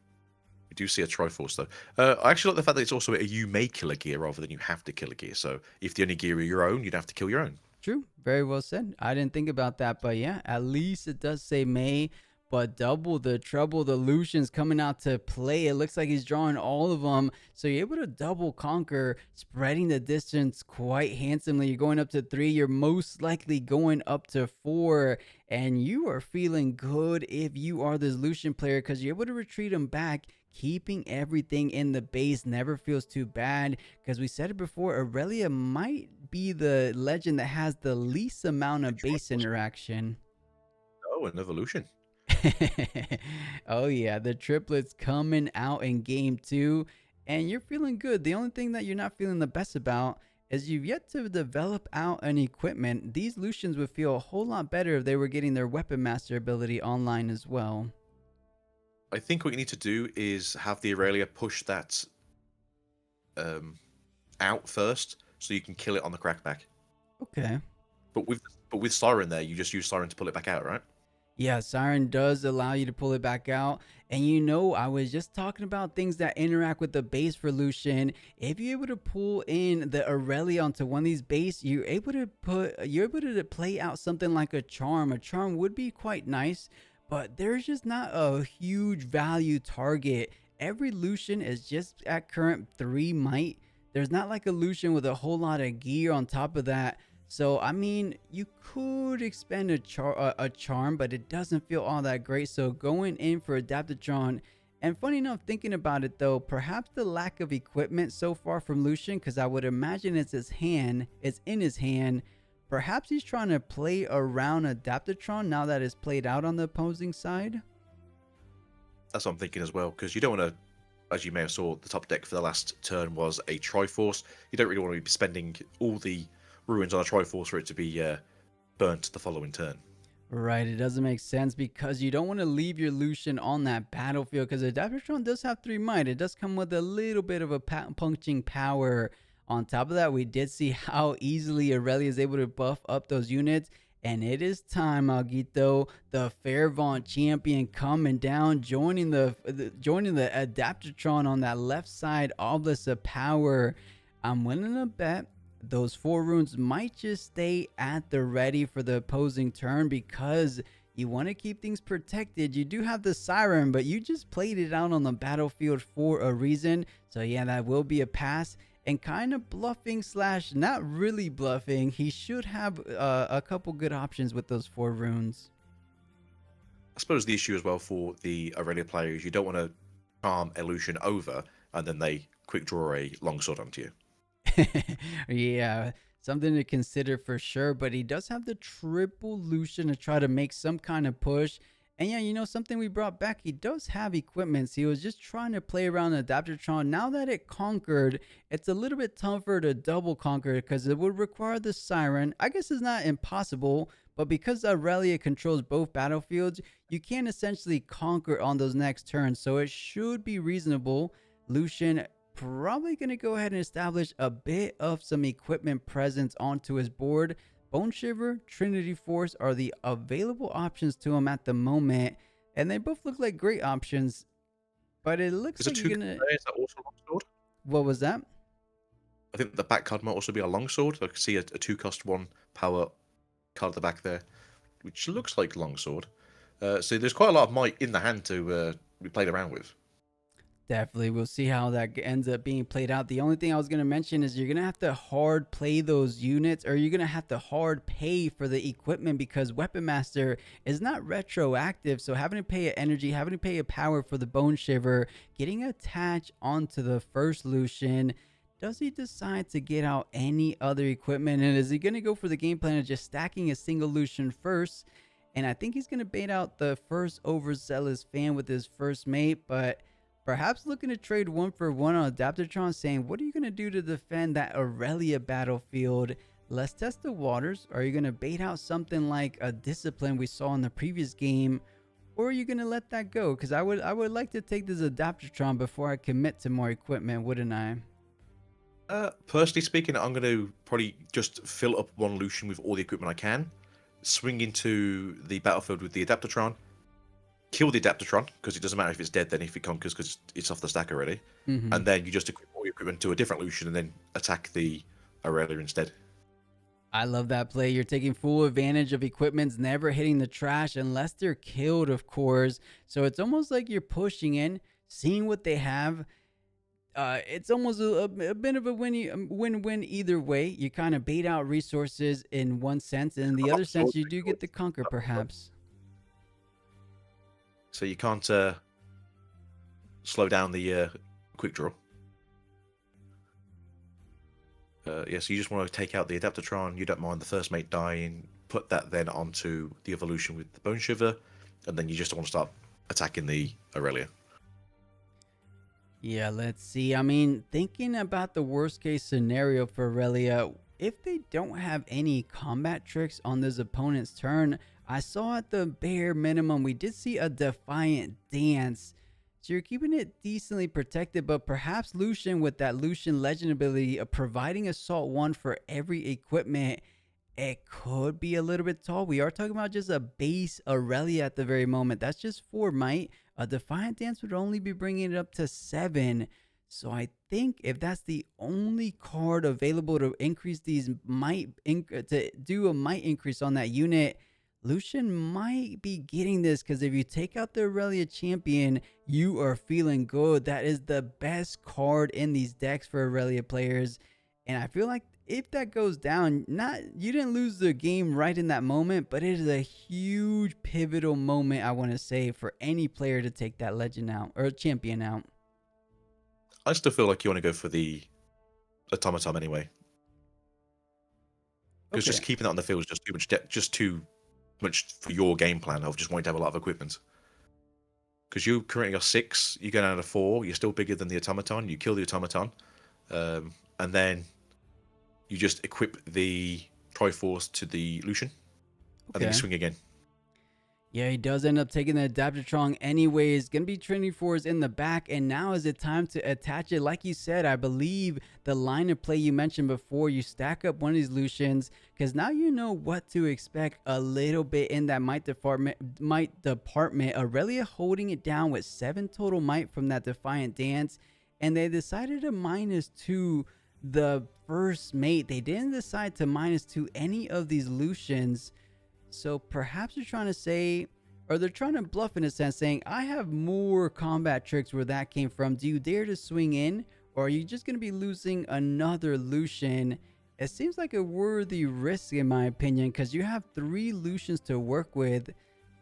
we do see a Triforce though. I actually like the fact that it's also a you may kill a gear rather than you have to kill a gear. So if the only gear are your own, you'd have to kill your own. True. Very well said. I didn't think about that, but yeah, at least it does say May. But double the trouble, the Lucian's coming out to play. It looks like he's drawing all of them. So you're able to double conquer, spreading the distance quite handsomely. You're going up to 3. You're most likely going up to 4. And you are feeling good if you are this Lucian player because you're able to retreat him back. Keeping everything in the base never feels too bad because we said it before, Irelia might be the legend that has the least amount of base interaction. Oh, an evolution. Oh yeah, the triplets coming out in game 2, and you're feeling good. The only thing that you're not feeling the best about is you've yet to develop out an equipment. These Lucians would feel a whole lot better if they were getting their weapon master ability online as well. I think what you need to do is have the Aurelia push that out first, so you can kill it on the crackback. Okay. But with Siren there, you just use Siren to pull it back out, right? Yeah, Siren does allow you to pull it back out. And you know, I was just talking about things that interact with the base for Lucian. If you're able to pull in the Irelia onto one of these base, you're able to play out something like a charm. A charm would be quite nice, but there's just not a huge value target. Every Lucian is just at current 3 might. There's not like a Lucian with a whole lot of gear on top of that. So, I mean, you could expend a charm, but it doesn't feel all that great. So, going in for Adaptatron, and funny enough, thinking about it though, perhaps the lack of equipment so far from Lucian, because I would imagine it's in his hand. Perhaps he's trying to play around Adaptatron now that it's played out on the opposing side. That's what I'm thinking as well, because you don't want to, as you may have saw, the top deck for the last turn was a Triforce. You don't really want to be spending all the ruins on a Triforce for it to be burnt the following turn. Right, it doesn't make sense because you don't want to leave your Lucian on that battlefield because Adaptatron does have 3 might. It does come with a little bit of a punching power. On top of that, we did see how easily Irelia is able to buff up those units. And it is time, Aguito, the Fairvaunt champion coming down, joining the Adaptatron on that left side, Obelisk of Power. I'm willing to bet those 4 runes might just stay at the ready for the opposing turn because you want to keep things protected. You do have the Siren, but you just played it out on the battlefield for a reason. So yeah, that will be a pass. And kind of bluffing slash not really bluffing, he should have a couple good options with those 4 runes. I suppose the issue as well for the Aurelia player is you don't want to charm Illusion over and then they quick draw a longsword onto you. Yeah, something to consider for sure. But he does have the triple Lucian to try to make some kind of push. And yeah, something we brought back, he does have equipments. He was just trying to play around the Adaptatron. Now that it conquered, it's a little bit tougher to double conquer because it would require the Siren. I guess it's not impossible, but because Irelia controls both battlefields, you can essentially conquer on those next turns. So it should be reasonable. Lucian probably going to go ahead and establish a bit of some equipment presence onto his board. Bone Shiver, Trinity Force are the available options to him at the moment, and they both look like great options. But it looks Is it like two you're gonna. is that also longsword? What was that? I think the back card might also be a longsword. I can see a 2-cost 1 power card at the back there, which looks like longsword. So there's quite a lot of might in the hand to be played around with. Definitely, we'll see how that ends up being played out. The only thing I was gonna mention is you're gonna have to hard play those units, or you're gonna have to hard pay for the equipment because Weapon Master is not retroactive. So having to pay an energy, having to pay a power for the Bone Shiver, getting attached onto the first Lucian. Does he decide to get out any other equipment, and is he gonna go for the game plan of just stacking a single Lucian first? And I think he's gonna bait out the first overzealous fan with his first mate, but perhaps looking to trade 1-for-1 on Adaptatron, saying, what are you going to do to defend that Irelia battlefield? Let's test the waters. Are you going to bait out something like a Discipline we saw in the previous game? Or are you going to let that go? Because I would like to take this Adaptatron before I commit to more equipment, wouldn't I? Personally speaking, I'm going to probably just fill up one Lucian with all the equipment I can, swing into the battlefield with the Adaptatron, kill the Adaptatron, because it doesn't matter if it's dead then if it conquers because it's off the stack already. And then you just equip all your equipment to a different Lucian and then attack the Irelia instead. I love that play. You're taking full advantage of equipment's never hitting the trash unless they're killed, of course. So it's almost like you're pushing in, seeing what they have. It's almost a bit of a win-win either way. You kind of bait out resources in one sense, and in the other sense, you do get the conquer, perhaps. So you can't slow down the quick draw. Yeah, so you just want to take out the Adaptatron. You don't mind the first mate dying. Put that then onto the evolution with the Bone Shiver, and then you just want to start attacking the Irelia. Yeah, let's see. I mean, thinking about the worst case scenario for Irelia, if they don't have any combat tricks on this opponent's turn, I saw at the bare minimum we did see a Defiant Dance. So you're keeping it decently protected, but perhaps Lucian with that Lucian Legend ability of providing Assault 1 for every equipment, it could be a little bit tall. We are talking about just a base Irelia at the very moment. That's just 4 might. A Defiant Dance would only be bringing it up to 7. So I think if that's the only card available to increase these to do a might increase on that unit, Lucian might be getting this, because if you take out the Irelia champion, you are feeling good. That is the best card in these decks for Irelia players. And I feel like if that goes down, you didn't lose the game right in that moment, but it is a huge pivotal moment, I want to say, for any player to take that legend out or champion out. I still feel like you want to go for the Automaton anyway. Because Okay. just keeping that on the field is just too much just too much for your game plan of just wanting to have a lot of equipment. Because you currently are 6, you go down to 4, you're still bigger than the Automaton, you kill the Automaton, and then you just equip the Triforce to the Lucian, and then you swing again. Yeah, he does end up taking the Adaptatron anyways. Gonna be Trinity Force in the back, and now is it time to attach it. Like you said, I believe the line of play you mentioned before, you stack up one of these Lucians, because now you know what to expect a little bit in that might department. Irelia holding it down with 7 total might from that Defiant Dance, and they decided to -2 the first mate. They didn't decide to -2 any of these Lucians. So perhaps they're trying to say, or they're trying to bluff in a sense, saying, I have more combat tricks where that came from. Do you dare to swing in? Or are you just going to be losing another Lucian? It seems like a worthy risk in my opinion, because you have 3 Lucians to work with,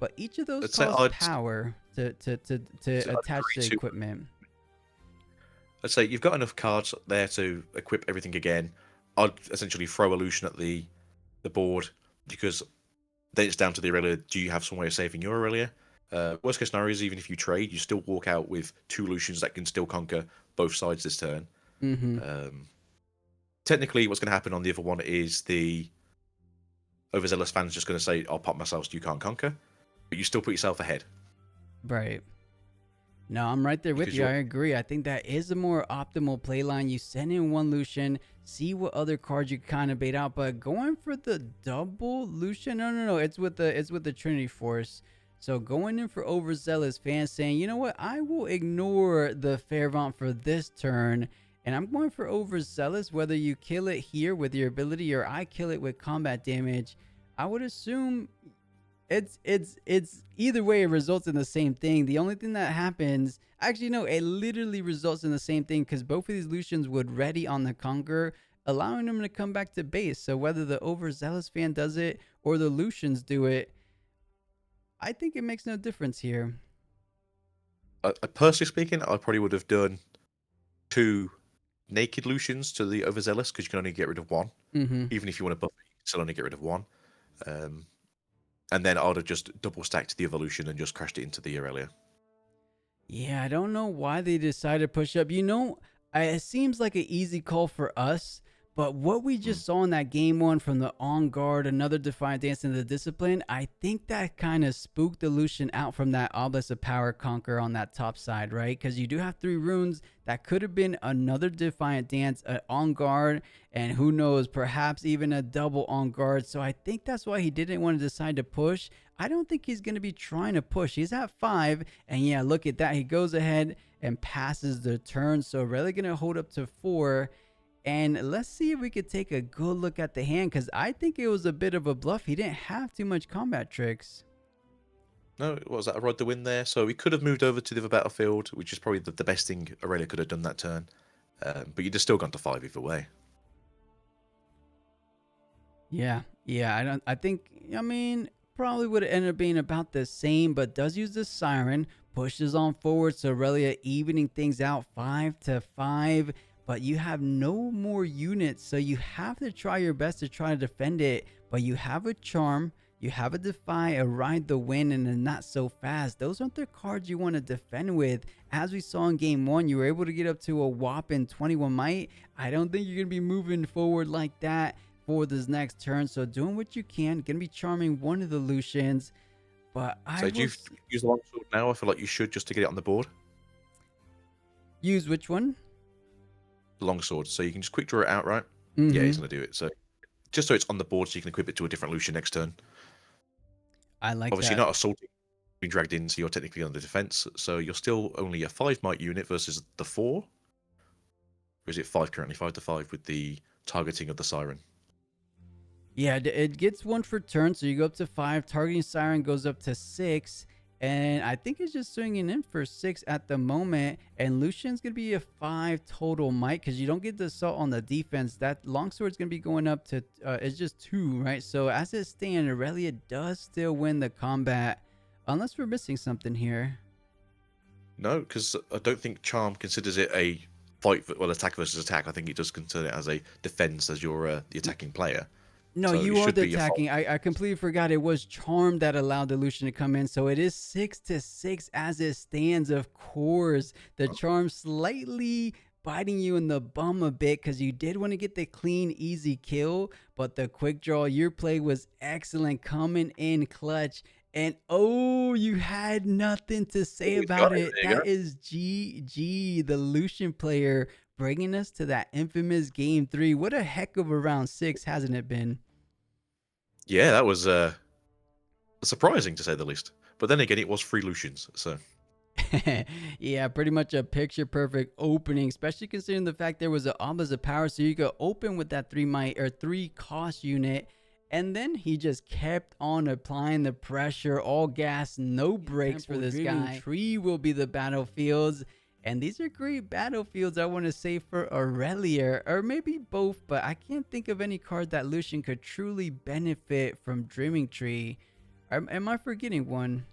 but each of those cost power to attach to equipment. Let's say you've got enough cards there to equip everything again. I'd essentially throw a Lucian at the board, because then it's down to the Irelia. Do you have some way of saving your Irelia? Worst case scenario is even if you trade, you still walk out with 2 Lucians that can still conquer both sides this turn. Mm-hmm. Technically, what's going to happen on the other one is the overzealous fan's just going to say, "I'll pop myself so you can't conquer," but you still put yourself ahead Right. No, I'm right there with because you. I you're. agree. I think that is a more optimal play line. You send in one Lucian, see what other cards you kind of bait out, but going for the double Lucian, no. It's with the Trinity Force. So going in for overzealous fans saying, you know what, I will ignore the Fairvont for this turn, and I'm going for overzealous. Whether you kill it here with your ability or I kill it with combat damage, I would assume it's either way, it results in the same thing. The only thing that happens, actually no, it literally results in the same thing, because both of these Lucians would ready on the conquer, allowing them to come back to base. So whether the overzealous fan does it or the Lucians do it, I think it makes no difference here. Personally speaking, I probably would have done 2 naked Lucians to the overzealous because you can only get rid of 1. Mm-hmm. Even if you want to buff it, you can still only get rid of 1. Um, and then I would have just double stacked the evolution and just crashed it into the Irelia. Yeah, I don't know why they decided to push up. It seems like an easy call for us, but what we Mm. just saw in that game one from the on guard, another Defiant Dance in the Discipline, I think that kind of spooked the Lucian out from that Obelisk of Power conquer on that top side, right? Because you do have 3 runes. That could have been another Defiant Dance on guard, and who knows, perhaps even a double on guard. So I think that's why he didn't want to decide to push. I don't think he's going to be trying to push. He's at 5, and yeah, look at that. He goes ahead and passes the turn. So really going to hold up to 4. And let's see if we could take a good look at the hand, because I think it was a bit of a bluff. He didn't have too much combat tricks. No, what was that? I rode the win there. So we could have moved over to the other battlefield, which is probably the best thing Aurelia could have done that turn. But you'd have still gone to 5 either way. Yeah. I think, probably would have ended up being about the same, but does use the Siren, pushes on forward. So Aurelia evening things out 5-5, but you have no more units. So you have to try your best to try to defend it, but you have a Charm. You have a Defy, a Ride the Wind, and a Not So Fast. Those aren't the cards you want to defend with. As we saw in game 1, you were able to get up to a whopping 21 might. I don't think you're going to be moving forward like that for this next turn. So doing what you can. Going to be charming one of the Lucians. But So do you use the longsword now? I feel like you should, just to get it on the board. use which one? The longsword. So you can just quick draw it out, right? Mm-hmm. Yeah, he's going to do it. So just so it's on the board so you can equip it to a different Lucian next turn. I like Obviously, that. you're not assaulting, being dragged in, so you're technically on the defense. So you're still only a 5 might unit versus the 4. Or is it 5 currently? 5-5 with the targeting of the Siren. Yeah, it gets 1 for turn, so you go up to 5. Targeting Siren goes up to 6, and I think it's just swinging in for 6 at the moment. And Lucian's gonna be a 5 total might, because you don't get the assault on the defense. That longsword's gonna be going up to it's just 2, right? So as it stands, Irelia does still win the combat, unless we're missing something here. No, because I don't think Charm considers it a fight, well, attack versus attack. I think it does consider it as a defense as you're the attacking player. No, So it you are should the be a fight. attacking. I completely forgot it was Charm that allowed the Lucian to come in. So it is 6-6 as it stands. Of course, the Charm slightly biting you in the bum a bit, because you did want to get the clean, easy kill. But the quick draw, your play was excellent, coming in clutch. And oh, you had nothing to say He's about got it. it. There you That go. is GG, the Lucian player, bringing us to that infamous game 3. What a heck of a round 6, hasn't it been? Yeah, that was surprising to say the least. But then again, it was 3 Lucians, so. Yeah, pretty much a picture perfect opening, especially considering the fact there was an Obelisk of Power, so you could open with that 3 might or 3 cost unit. And then he just kept on applying the pressure, all gas, no brakes for this guy. Tree will be the battlefields. And these are great battlefields, I want to say, for Aurelia, or maybe both, but I can't think of any card that Lucian could truly benefit from Dreaming Tree. Am I forgetting one?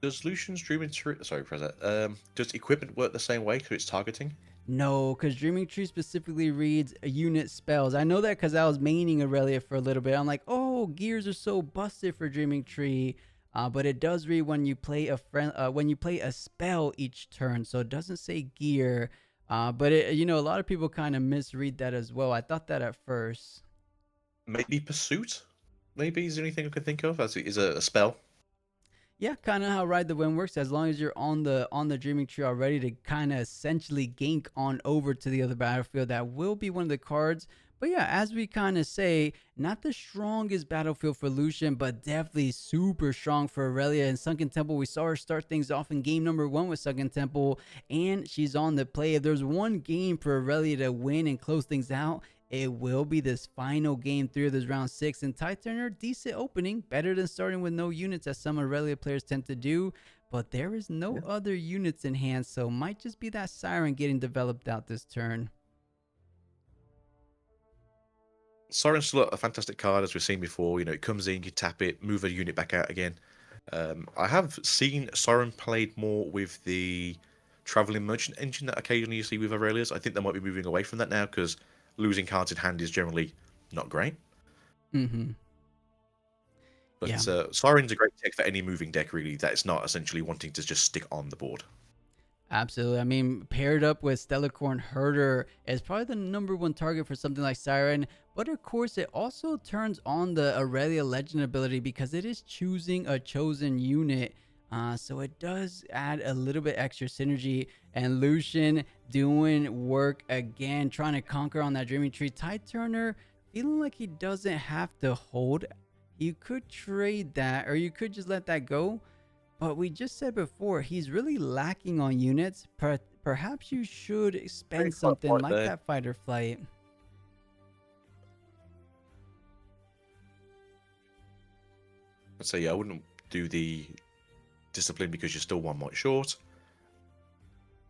Does Lucian's Dreaming Tree... Sorry, press that. Does equipment work the same way because it's targeting? No, because Dreaming Tree specifically reads unit spells. I know that because I was maining Aurelia for a little bit. I'm like, oh, gears are so busted for Dreaming Tree. but it does read when you play when you play a spell each turn, so it doesn't say gear. But a lot of people kind of misread that as well. I thought that at first. Maybe Pursuit? Maybe is there anything I can think of? As it is a spell. Yeah, kind of how Ride the Wind works. As long as you're on the Dreaming Tree already, to kind of essentially gank on over to the other battlefield, that will be one of the cards. But yeah, as we kind of say, not the strongest battlefield for Lucian, but definitely super strong for Irelia. And Sunken Temple, we saw her start things off in game number 1 with Sunken Temple, and she's on the play. If there's one game for Irelia to win and close things out, it will be this final game 3 of this round 6. And Tide Turner, decent opening, better than starting with no units, as some Irelia players tend to do. But there is no other units in hand, so might just be that Siren getting developed out this turn. Siren's still a fantastic card, as we've seen before. It comes in, you tap it, move a unit back out again. I have seen Siren played more with the Traveling Merchant engine that occasionally you see with Aurelia's. I think they might be moving away from that now because losing cards in hand is generally not great. Mm-hmm. But Yeah. Siren's a great deck for any moving deck, really, that is not essentially wanting to just stick on the board. Absolutely. I mean, paired up with Stellarcorn Herder is probably the number one target for something like Siren. But of course, it also turns on the Irelia Legend ability because it is choosing a chosen unit. So it does add a little bit extra synergy. And Lucian doing work again, trying to conquer on that Dreaming Tree. Tide Turner feeling like he doesn't have to hold. You could trade that, or you could just let that go. But we just said before, he's really lacking on units. Perhaps you should spend something Right like there. that fight or flight. I'd say, yeah, I wouldn't do the discipline because you're still one might short.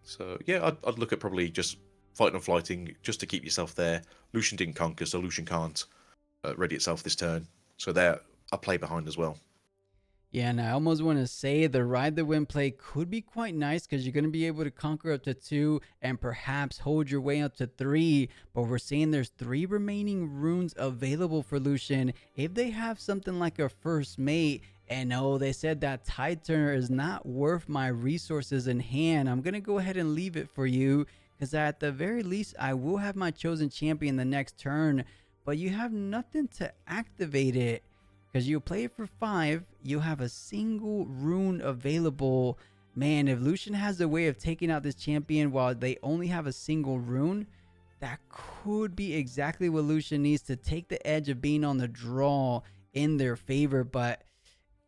So, yeah, I'd look at probably just fighting and flighting just to keep yourself there. Lucian didn't conquer, so Lucian can't ready itself this turn. So there, I play behind as well. Yeah, and I almost want to say the Ride the Wind play could be quite nice because you're going to be able to conquer up to 2 and perhaps hold your way up to 3. But we're seeing there's 3 remaining runes available for Lucian. If they have something like a first mate, and oh, they said that Tide Turner is not worth my resources in hand, I'm going to go ahead and leave it for you because at the very least, I will have my chosen champion the next turn. But you have nothing to activate it. Because you play it for 5, you have a single rune available. Man, if Lucian has a way of taking out this champion while they only have a single rune, that could be exactly what Lucian needs to take the edge of being on the draw in their favor. But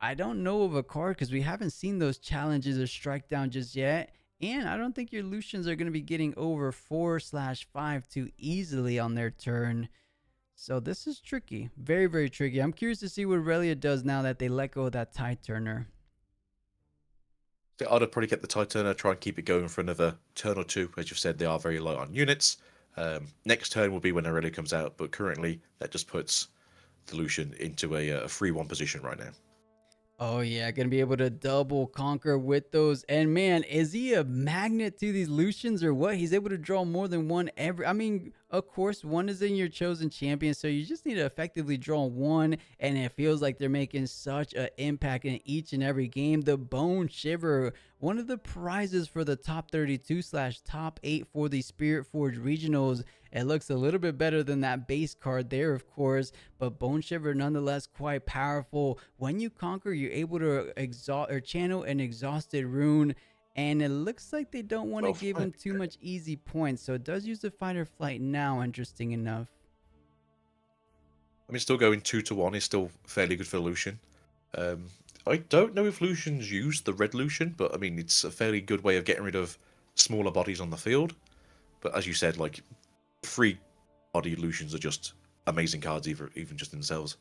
I don't know of a card because we haven't seen those challenges or strike down just yet. And I don't think your Lucians are going to be getting over 4/5 too easily on their turn. So this is tricky. Very, very tricky. I'm curious to see what Irelia does now that they let go of that Tide Turner. So I'd probably get the Tide Turner, try and keep it going for another turn or two. As you've said, they are very light on units. Next turn will be when Aurelia comes out, but currently that just puts the Lucian into a 3-1 position right now. Oh yeah, gonna be able to double conquer with those. And man, is he a magnet to these Lucians or what? He's able to draw more than one every. I mean, of course, one is in your chosen champion, so you just need to effectively draw one. And it feels like they're making such an impact in each and every game. The Bone Shiver, one of the prizes for the top 32/top 8 for the Spiritforged Regionals. It looks a little bit better than that base card there, of course, but Bone Shiver nonetheless quite powerful. When you conquer, you're able to exhaust or channel an exhausted rune, and it looks like they don't want to Well, give him too much easy points, so it does use the fight or flight now, interesting enough. I mean, still going 2-1 is still fairly good for Lucian. I don't know if Lucian's used the red Lucian, but I mean, it's a fairly good way of getting rid of smaller bodies on the field. But as you said, like, 3 body Lucians are just amazing cards, even just themselves.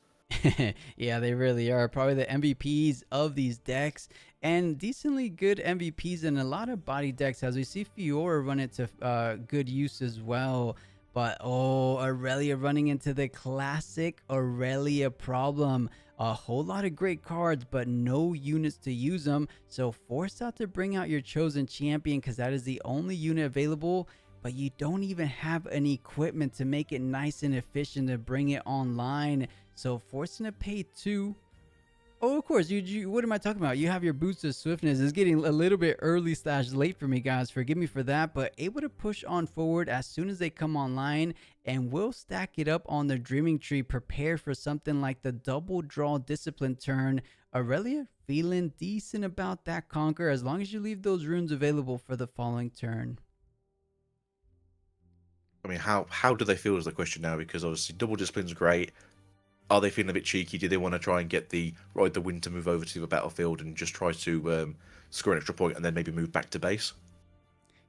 Yeah, they really are. Probably the MVPs of these decks, and decently good MVPs in a lot of body decks, as we see Fiora run into good use as well. But oh, Irelia running into the classic Irelia problem. A whole lot of great cards, but no units to use them. So forced out to bring out your chosen champion because that is the only unit available. But you don't even have any equipment to make it nice and efficient to bring it online. So forcing to pay 2. Oh, of course. What am I talking about? You have your boots of swiftness. It's getting a little bit early slash late for me, guys. Forgive me for that, but able to push on forward as soon as they come online, and will stack it up on the dreaming tree, prepared for something like the double draw discipline turn. Irelia feeling decent about that conquer as long as you leave those runes available for the following turn. I mean, how do they feel is the question now, because obviously double discipline's great. Are they feeling a bit cheeky? Do they want to try and get the ride the wind to move over to the battlefield and just try to score an extra point and then maybe move back to base?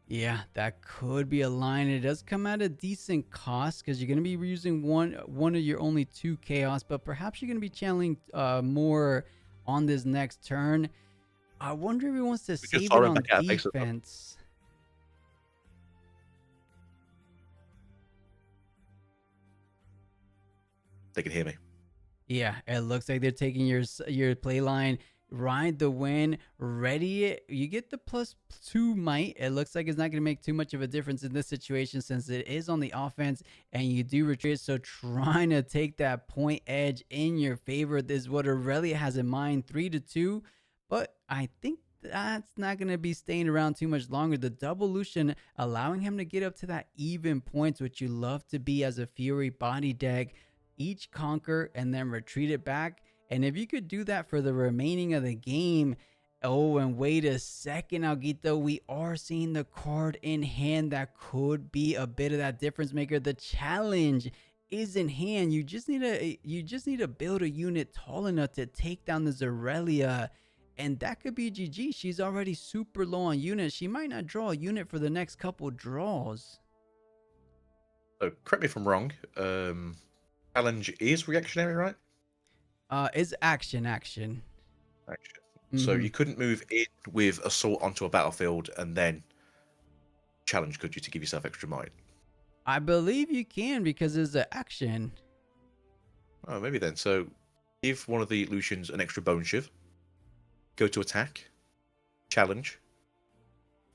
Yeah, that could be a line. It does come at a decent cost because you're going to be using one of your only two chaos, but perhaps you're going to be channeling more on this next turn. I wonder if he wants to We just save saw it him on back out of base. defense. They can hear me. Yeah, it looks like they're taking your play line. Ride the win, ready it. You get the +2 might. It looks like it's not going to make too much of a difference in this situation since it is on the offense and you do retreat. So trying to take that point edge in your favor is what Aurelia has in mind. 3-2, but I think that's not going to be staying around too much longer. The double Lucian allowing him to get up to that even points, which you love to be as a Fury body deck. Each conquer and then retreat it back. And if you could do that for the remaining of the game, oh, and wait a second, Alguito, we are seeing the card in hand that could be a bit of that difference maker. The challenge is in hand. You just need to build a unit tall enough to take down the Irelia. And that could be GG. She's already super low on units. She might not draw a unit for the next couple draws. So correct me if I'm wrong. Challenge is reactionary, right? It's action. Action. So Mm-hmm. you couldn't move in with assault onto a battlefield and then challenge, could you, to give yourself extra might? I believe you can because it's an action. Oh, maybe then. So give one of the Lucians an extra bone shiv, go to attack, challenge,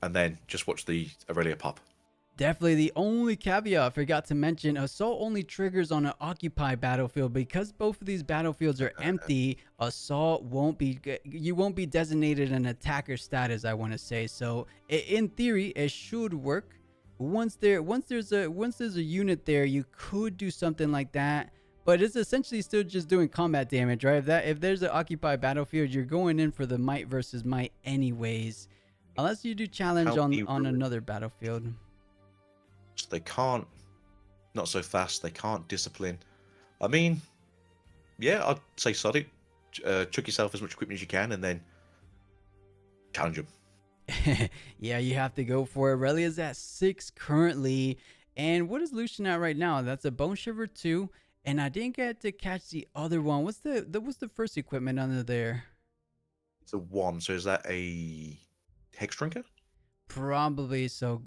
and then just watch the Aurelia pop. Definitely the only caveat I forgot to mention, assault only triggers on an occupied battlefield. Because both of these battlefields are empty, assault won't be, you won't be designated an attacker status, I want to say. So in theory it should work. Once there's a unit there, you could do something like that, but it's essentially still just doing combat damage, right? If there's an occupied battlefield, you're going in for the might versus might anyways, unless you do challenge How on many another battlefield. So they can't, not so fast, they can't discipline. I mean, yeah, I'd say sod it. Chuck yourself as much equipment as you can and then challenge them. Yeah, you have to go for it. Relia's at 6 currently. And what is Lucian at right now? That's a Bone Shiver 2. And I didn't get to catch the other one. What's the first equipment under there? It's a 1, so is that a Hex Drinker? Probably. So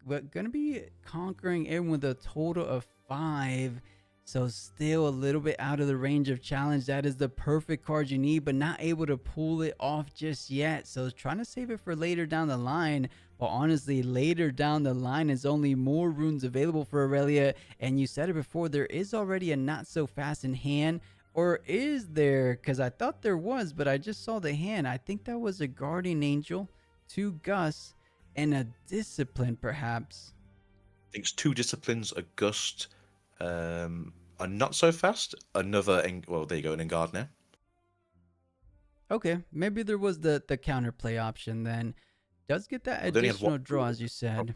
we're gonna be conquering it with a total of 5. So still a little bit out of the range of challenge. That is the perfect card you need, but not able to pull it off just yet. So trying to save it for later down the line. But honestly, later down the line is only more runes available for Aurelia. And you said it before, there is already a not so fast in hand. Or is there? Because I thought there was, but I just saw the hand. I think that was a Guardian Angel, 2 Gus, and a Discipline perhaps. I think it's 2 disciplines, a gust, a not so fast, another, well, there you go, an Engard now. Okay, maybe there was the counterplay option then. Does get that They only had additional one. draw, as you said.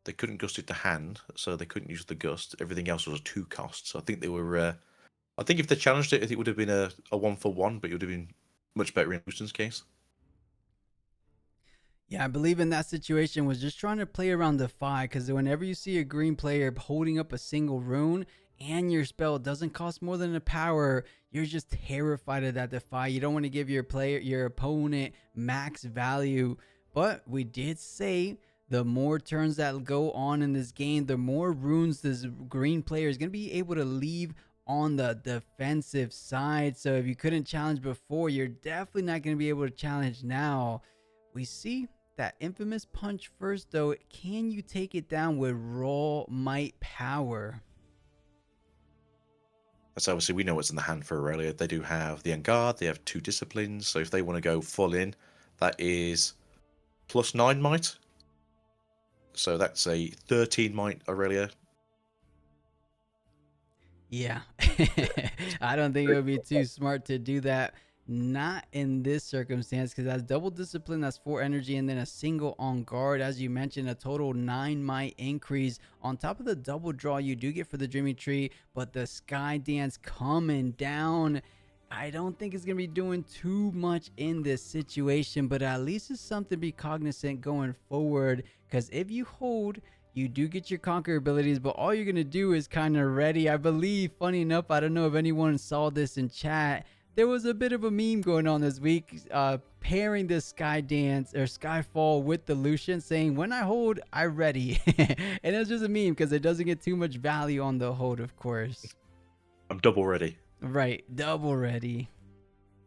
They couldn't gust it to hand, so they couldn't use the gust. Everything else was a 2 cost. So I think they were. I think if they challenged it, it would have been a 1-for-1, but it would have been much better in Houston's case. Yeah, I believe in that situation was just trying to play around the 5, because whenever you see a green player holding up a single rune and your spell doesn't cost more than a power, you're just terrified of that defy. You don't want to give your opponent max value. But we did say the more turns that go on in this game, the more runes this green player is going to be able to leave on the defensive side. So if you couldn't challenge before, you're definitely not going to be able to challenge now. We see that infamous punch first, though. Can you take it down with raw might power? So obviously we know what's in the hand for Irelia. They do have the Enguard, they have 2 disciplines, so if they want to go full in, that is +9 might. So that's a 13 might Irelia. Yeah. I don't think it would be too smart to do that. Not in this circumstance, because that's double discipline, that's 4 energy, and then a single on guard. As you mentioned, a total 9 might increase on top of the double draw you do get for the Dreaming Tree, but the Sky Dance coming down. I don't think it's going to be doing too much in this situation, but at least it's something to be cognizant going forward. Because if you hold, you do get your conquer abilities, but all you're gonna do is kind of ready. I believe, funny enough, I don't know if anyone saw this in chat. There was a bit of a meme going on this week, pairing the Sky Dance or Skyfall with the Lucian, saying, "When I hold, I ready," and it's just a meme because it doesn't get too much value on the hold, of course. I'm double ready. Right, double ready.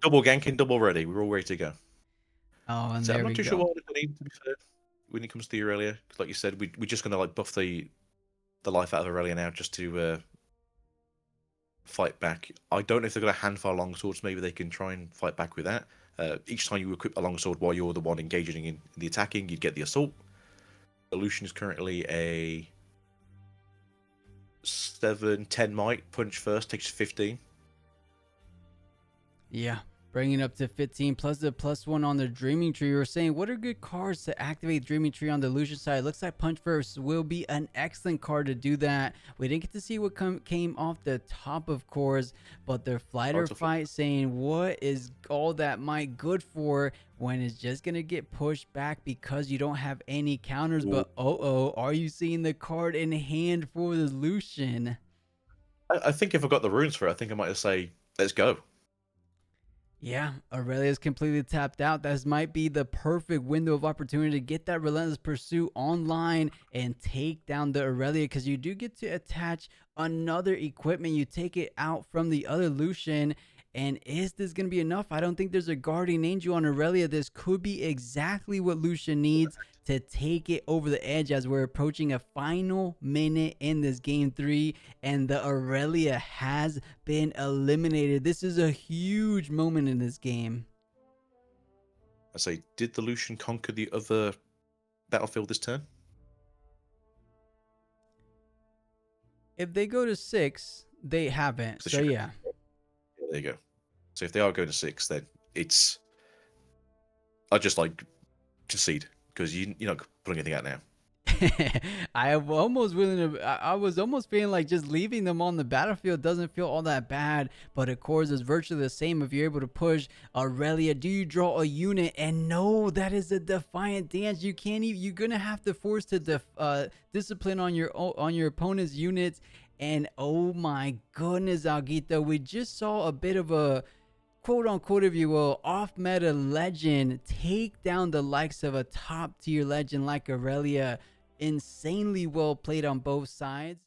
Double ganking, double ready. We're all ready to go. Oh, and So I'm there not we too sure go. what I need, to be fair, when it comes to Irelia. Like you said, we're just gonna like buff the life out of Irelia now just to fight back. I don't know if they've got a handful of longswords. Maybe they can try and fight back with that. Each time you equip a longsword while you're the one engaging in the attacking, you'd get the assault. The Lucian is currently a 7-10 might. Punch first takes 15. Yeah, bringing up to 15 plus the +1 on the Dreaming Tree. We were saying, what are good cards to activate Dreaming Tree on the Lucian side? Looks like Punch First will be an excellent card to do that. We didn't get to see what came off the top, of course, but their Flighter fight saying, what is all that might good for when it's just going to get pushed back because you don't have any counters? But are you seeing the card in hand for the Lucian? I think if I got the runes for it, I think I might just say, let's go. Yeah, Irelia is completely tapped out. This might be the perfect window of opportunity to get that Relentless Pursuit online and take down the Irelia, because you do get to attach another equipment. You take it out from the other Lucian. And is this going to be enough? I don't think there's a Guardian Angel on Irelia. This could be exactly what Lucian needs to take it over the edge as we're approaching a final minute in this game 3, and the Irelia has been eliminated. This is a huge moment in this game. I say, did the Lucian conquer the other battlefield this turn? If they go to 6, they haven't. So yeah. There you go. So if they are going to 6, then it's... I just like concede, because you're not putting anything out now. I was almost feeling like just leaving them on the battlefield doesn't feel all that bad, but of course it's virtually the same if you're able to push Irelia. Do you draw a unit? And no, that is a Defiant Dance. You can't even, you're gonna have to force to discipline on your opponent's units. And oh my goodness, Alguito, we just saw a bit of a quote unquote, if you will, off meta legend take down the likes of a top tier legend like Irelia. Insanely well played on both sides.